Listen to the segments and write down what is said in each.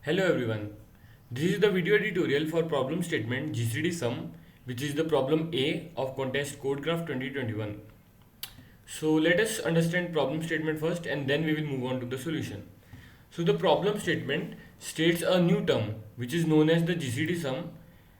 Hello everyone. This is the video editorial for problem statement Gcd Sum, which is the problem A of contest CodeCraft 2021. So let us understand problem statement first and then we will move on to the solution. So the problem statement states a new term which is known as the Gcd sum,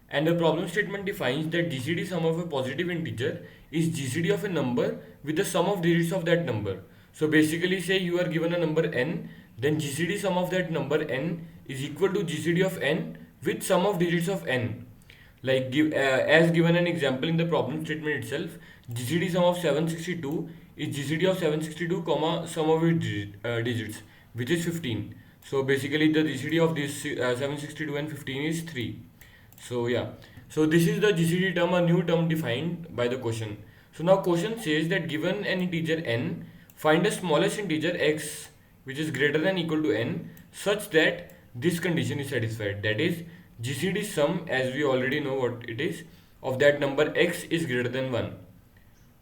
and the problem statement defines that Gcd sum of a positive integer is Gcd of a number with the sum of digits of that number. So basically say you are given a number n, then Gcd sum of that number n is equal to Gcd of n with sum of digits of n. Like as given an example in the problem statement itself, GCD sum of 762 is GCD of 762 comma sum of its digits, which is 15. So basically the GCD of this 762 and 15 is 3. So yeah, so this is the GCD term, a new term defined by the question. So now question says that given an integer n, find the smallest integer x which is greater than equal to n such that this condition is satisfied. That is, GCD sum, as we already know what it is, of that number x is greater than 1.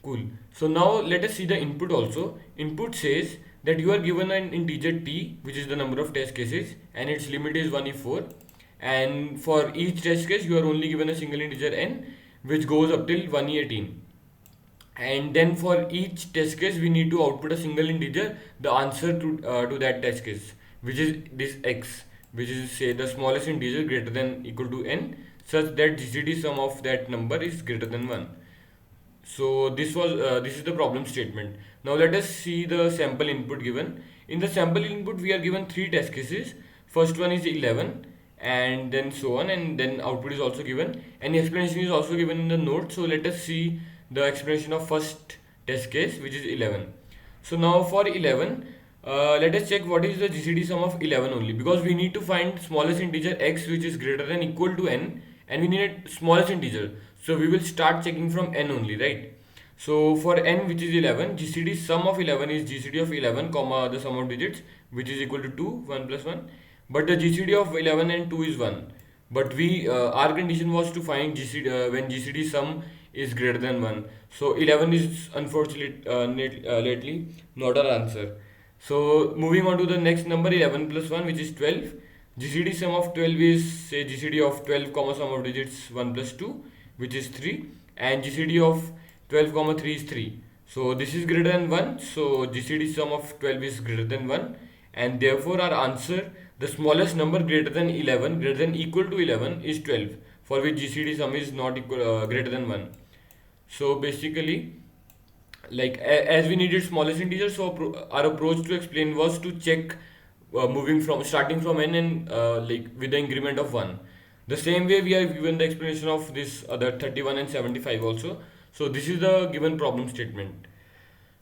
Cool. So now let us see the input also. Input says that you are given an integer t, which is the number of test cases, and its limit is 1 if 4. And for each test case, you are only given a single integer n, which goes up till 1e18. And then for each test case, we need to output a single integer, the answer to that test case, which is this x, which is say the smallest integer greater than equal to n, such that GCD sum of that number is greater than 1. So this is the problem statement. Now let us see the sample input given. In the sample input we are given three test cases. First one is 11 and then so on, and then output is also given, and the explanation is also given in the note. So let us see the explanation of first test case, which is 11. So now for 11, let us check what is the GCD sum of 11 only, because we need to find smallest integer x which is greater than equal to n, and we need smallest integer. So we will start checking from n only, right? So for n, which is 11, GCD sum of 11 is GCD of 11 comma the sum of digits, which is equal to 2, 1 plus 1. But the GCD of 11 and 2 is 1. But we our condition was to find GCD when GCD sum is greater than 1. So 11 is unfortunately lately not our answer. So moving on to the next number, 11 plus 1, which is 12. GCD sum of 12 is say GCD of 12 comma sum of digits 1 plus 2, which is 3, and GCD of 12 comma 3 is 3. So this is greater than 1, so GCD sum of 12 is greater than 1, and therefore our answer, the smallest number greater than 11, greater than equal to 11, is 12, for which GCD sum is not equal greater than 1. So basically, like as we needed smallest integer, so our approach to explain was to check starting from n and like with the increment of 1. The same way we are given the explanation of this other 31 and 75 also. So this is the given problem statement.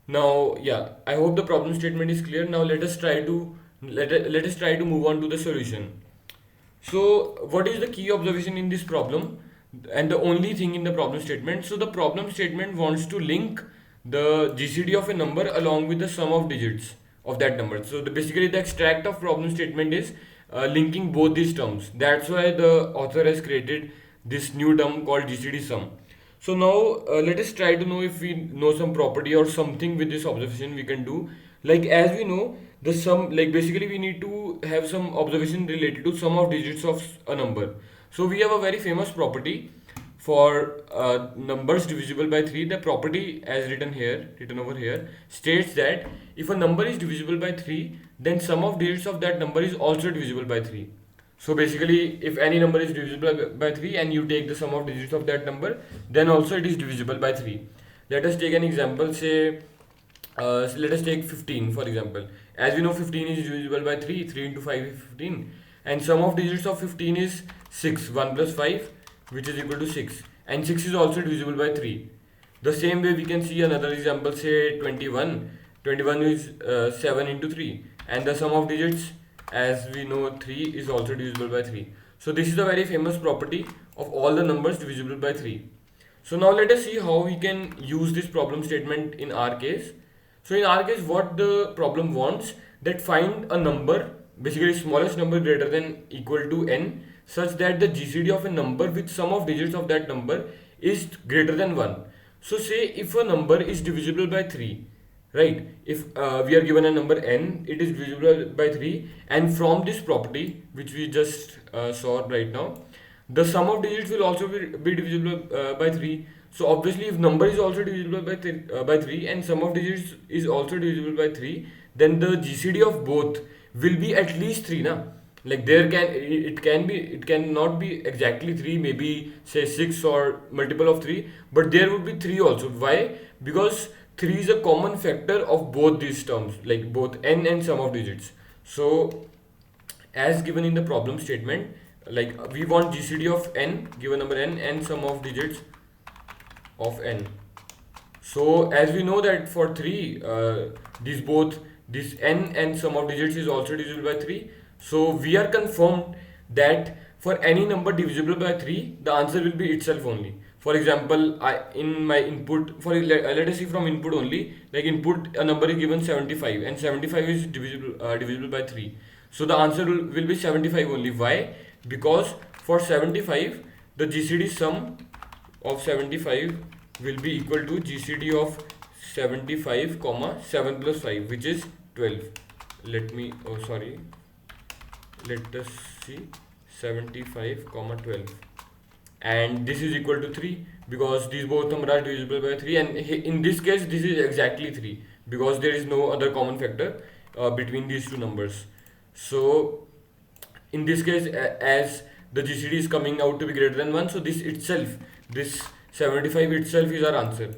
Now yeah, I hope the problem statement is clear. Now let us try to move on to the solution. So what is the key observation in this problem, and the only thing in the problem statement? So the problem statement wants to link the GCD of a number along with the sum of digits of that number. So basically the extract of problem statement is linking both these terms. That's why the author has created this new term called GCD sum. So now let us try to know if we know some property or something with this observation we can do. Like as we know the sum, like basically we need to have some observation related to sum of digits of a number. So we have a very famous property for numbers divisible by 3. The property as written over here, states that if a number is divisible by 3, then sum of digits of that number is also divisible by 3. So basically, if any number is divisible by 3 and you take the sum of digits of that number, then also it is divisible by 3. Let us take an example, say, let us take 15 for example. As we know, 15 is divisible by 3, 3 into 5 is 15. And sum of digits of 15 is 6, 1 plus 5, which is equal to 6. And 6 is also divisible by 3. The same way we can see another example, say 21. 21 is 7 into 3. And the sum of digits, as we know, 3 is also divisible by 3. So this is a very famous property of all the numbers divisible by 3. So now let us see how we can use this problem statement in our case. So in our case, what the problem wants, that find a number, basically smallest number greater than equal to n, such that the GCD of a number with sum of digits of that number is greater than 1. So say if a number is divisible by 3, right? If we are given a number n, it is divisible by 3, and from this property which we just saw right now, the sum of digits will also be divisible by 3. So obviously if number is also divisible by 3 and sum of digits is also divisible by 3, then the GCD of both will be at least 3 na. Like it cannot be exactly 3, maybe say 6 or multiple of 3, but there would be 3 also. Why? Because 3 is a common factor of both these terms, like both n and sum of digits. So as given in the problem statement, like we want GCD of n, given number n, and sum of digits of n. So as we know that for 3, this n and sum of digits is also divisible by 3. So we are confirmed that for any number divisible by 3, the answer will be itself only. For example, in my input, let us see from input only, like input a number is given 75 and 75 is divisible by 3. So the answer will be 75 only. Why? Because for 75, the GCD sum of 75 will be equal to GCD of 75 comma 7 plus 5, which is 12. Let us see, 75 comma 12, and this is equal to 3 because these both numbers are divisible by 3, and in this case this is exactly 3 because there is no other common factor between these two numbers. So in this case, as the GCD is coming out to be greater than 1, so this 75 itself is our answer,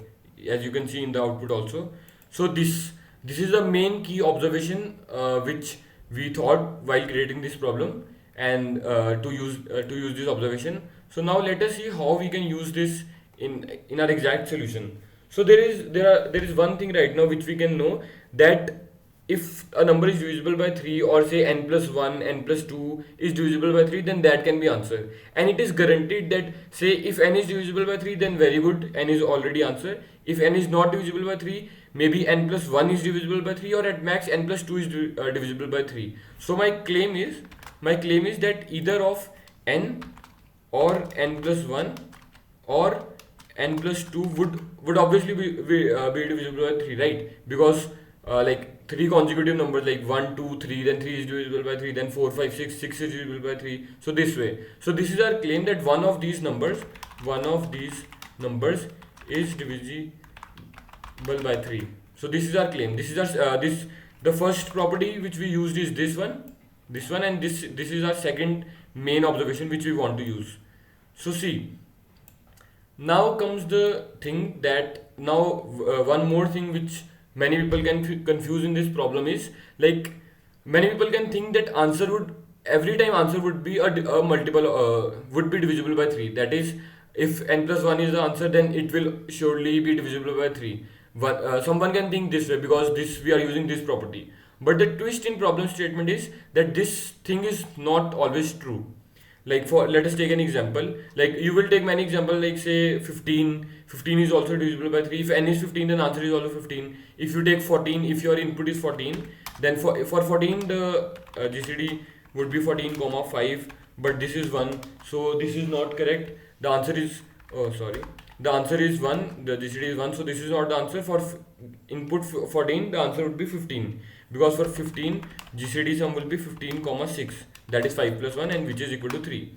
as you can see in the output also. So this is the main key observation which we thought while creating this problem, and to use this observation. So now let us see how we can use this in our exact solution. So there is one thing right now which we can know, that if a number is divisible by 3, or say n plus 1, n plus 2 is divisible by 3, then that can be answer. And it is guaranteed that, say if n is divisible by 3, then very good, n is already answer. If n is not divisible by 3, maybe n plus 1 is divisible by 3, or at max n plus 2 is divisible by 3. So my claim is that either of n or n plus 1 or n plus 2 would obviously be divisible by 3, right? Because like 3 consecutive numbers like 1, 2, 3, then 3 is divisible by 3, then 4, 5, 6, 6 is divisible by 3. So this way. So this is our claim that one of these numbers is divisible by 3. So this is our claim. This is our the first property which we used is this one, and this is our second main observation which we want to use. So see, now comes the thing that one more thing which many people can confuse in this problem is, like many people can think that every time answer would be a multiple would be divisible by 3. That is, if n plus 1 is the answer, then it will surely be divisible by 3. But someone can think this way because we are using this property. But the twist in problem statement is that this thing is not always true. Like let us take an example. Like you will take many examples, like say 15 is also divisible by 3. If n is 15, then answer is also 15. If you take 14, if your input is 14, then for 14 the GCD would be 14 comma 5, but this is 1, so this is not correct. The answer is the answer is 1, the GCD is 1, so this is not the answer. For input 14, the answer would be 15, because for 15 GCD sum will be 15 comma 6, that is 5 plus 1, and which is equal to 3.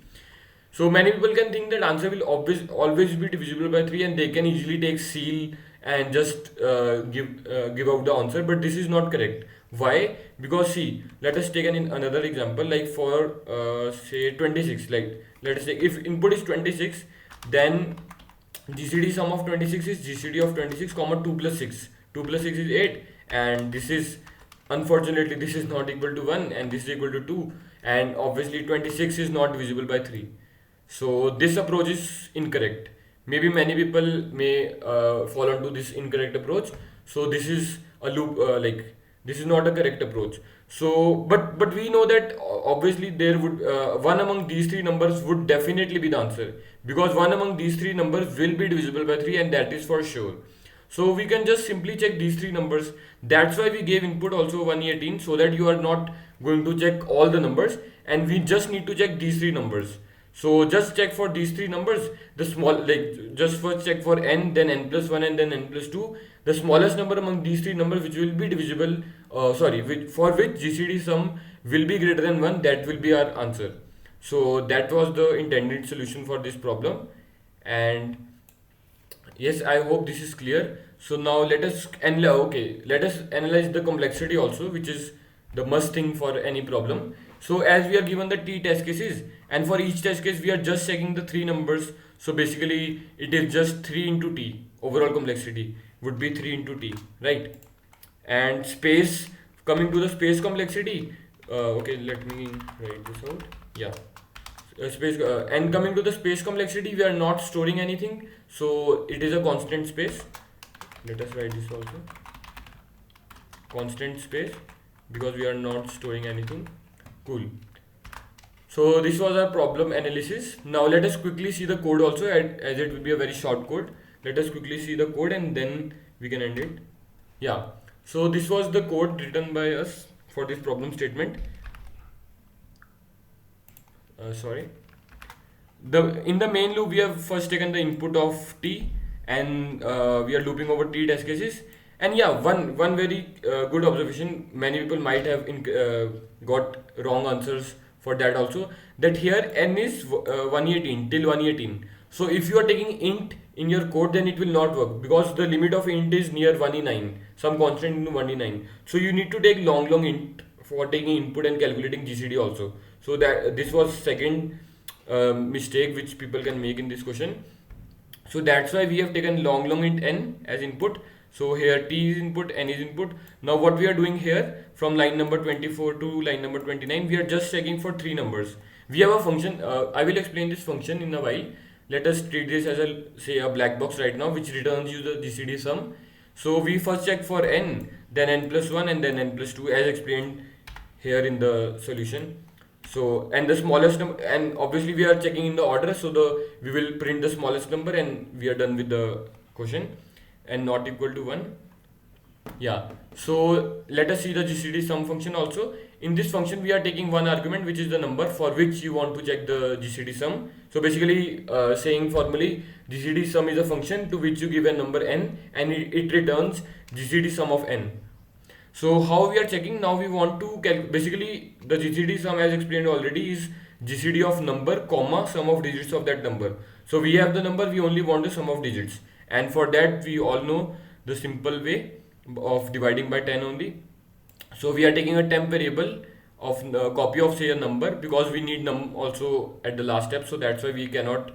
So many people can think that answer will always be divisible by 3, and they can easily take seal and just give out the answer, but this is not correct. Why? Because see, let us take another example, like for say 26. Like let us say if input is 26, then GCD sum of 26 is GCD of 26 comma 2 plus 6. 2 plus 6 is 8, and this is, unfortunately, this is not equal to 1, and this is equal to 2, and obviously 26 is not divisible by 3. So this approach is incorrect. Maybe many people may fall onto this incorrect approach. So this is a loop, this is not a correct approach. So but we know that obviously there would one among these three numbers would definitely be the answer, because one among these three numbers will be divisible by 3, and that is for sure. So we can just simply check these three numbers. That's why we gave input also 118, so that you are not going to check all the numbers, and we just need to check these three numbers. So just check for these three numbers. The small, like just first check for n, then n plus 1, and then n plus 2. The smallest number among these three numbers which will be divisible, for which GCD sum will be greater than 1, that will be our answer. So that was the intended solution for this problem. And yes, I hope this is clear. So now let us analyze the complexity also, which is the must thing for any problem. So as we are given the t test cases, and for each test case we are just checking the three numbers. So basically it is just 3 into t. Overall complexity would be 3 into t, right? And space, coming to the space complexity. Okay, let me write this out. Yeah. Space and coming to the space complexity, we are not storing anything, so it is a constant space. Let us write this also, constant space, because we are not storing anything. Cool. So this was our problem analysis. Now let us quickly see the code also, as it will be a very short code. Let us quickly see the code and then we can end it. Yeah, so this was the code written by us for this problem statement. In the main loop we have first taken the input of t, and we are looping over t test cases. And yeah, one very good observation, many people might have got wrong answers for that also, that here n is 118 till 118. So if you are taking int in your code, then it will not work, because the limit of int is near 189, some constant into 189. So you need to take long int for taking input and calculating GCD also. So that this was second mistake which people can make in this question. So that's why we have taken long int n as input. So here t is input, n is input. Now what we are doing here, from line number 24 to line number 29, we are just checking for three numbers. We have a function, I will explain this function in a while. Let us treat this as a black box right now, which returns you the GCD sum. So we first check for n, then n plus 1, and then n plus 2, as explained here in the solution. So, and the smallest number, and obviously we are checking in the order, so we will print the smallest number and we are done with the question, and not equal to 1. Yeah, so let us see the GCD sum function also. In this function we are taking one argument, which is the number for which you want to check the GCD sum. So basically, saying formally, GCD sum is a function to which you give a number n, and it returns GCD sum of n. So how we are checking now, we want to basically the GCD sum, as explained already, is GCD of number comma sum of digits of that number. So we have the number, we only want the sum of digits, and for that we all know the simple way of dividing by 10 only. So we are taking a temp variable of copy of say a number, because we need num also at the last step, so that's why we cannot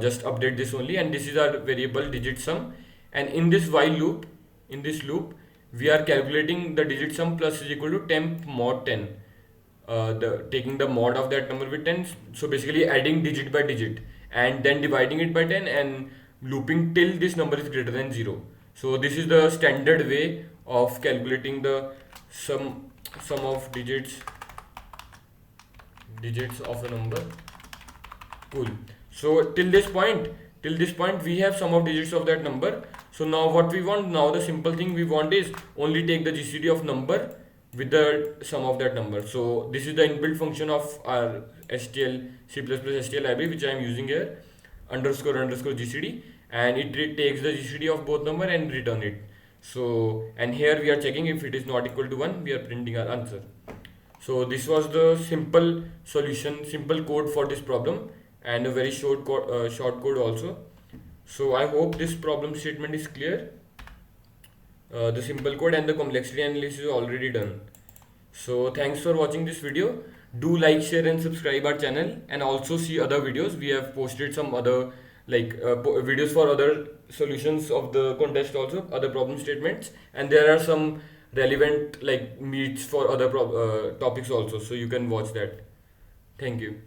just update this only, and this is our variable digit sum. And in this while loop, in this loop, we are calculating the digit sum plus is equal to temp mod 10, taking the mod of that number with 10. So basically adding digit by digit and then dividing it by 10 and looping till this number is greater than 0. So this is the standard way of calculating the sum of digits of a number. Cool. So till this point we have sum of digits of that number. So now what we want, now the simple thing we want is only take the GCD of number with the sum of that number. So this is the inbuilt function of our STL, C++ STL library, which I am using here, underscore GCD, and it takes the GCD of both number and return it. So, and here we are checking if it is not equal to 1, we are printing our answer. So this was the simple solution, simple code for this problem, and a very short code also. So I hope this problem statement is clear. The simple code and the complexity analysis is already done. So thanks for watching this video. Do like, share and subscribe our channel, and also see other videos. We have posted some other videos for other solutions of the contest also, other problem statements, and there are some relevant meets for other topics also, so you can watch that. Thank you.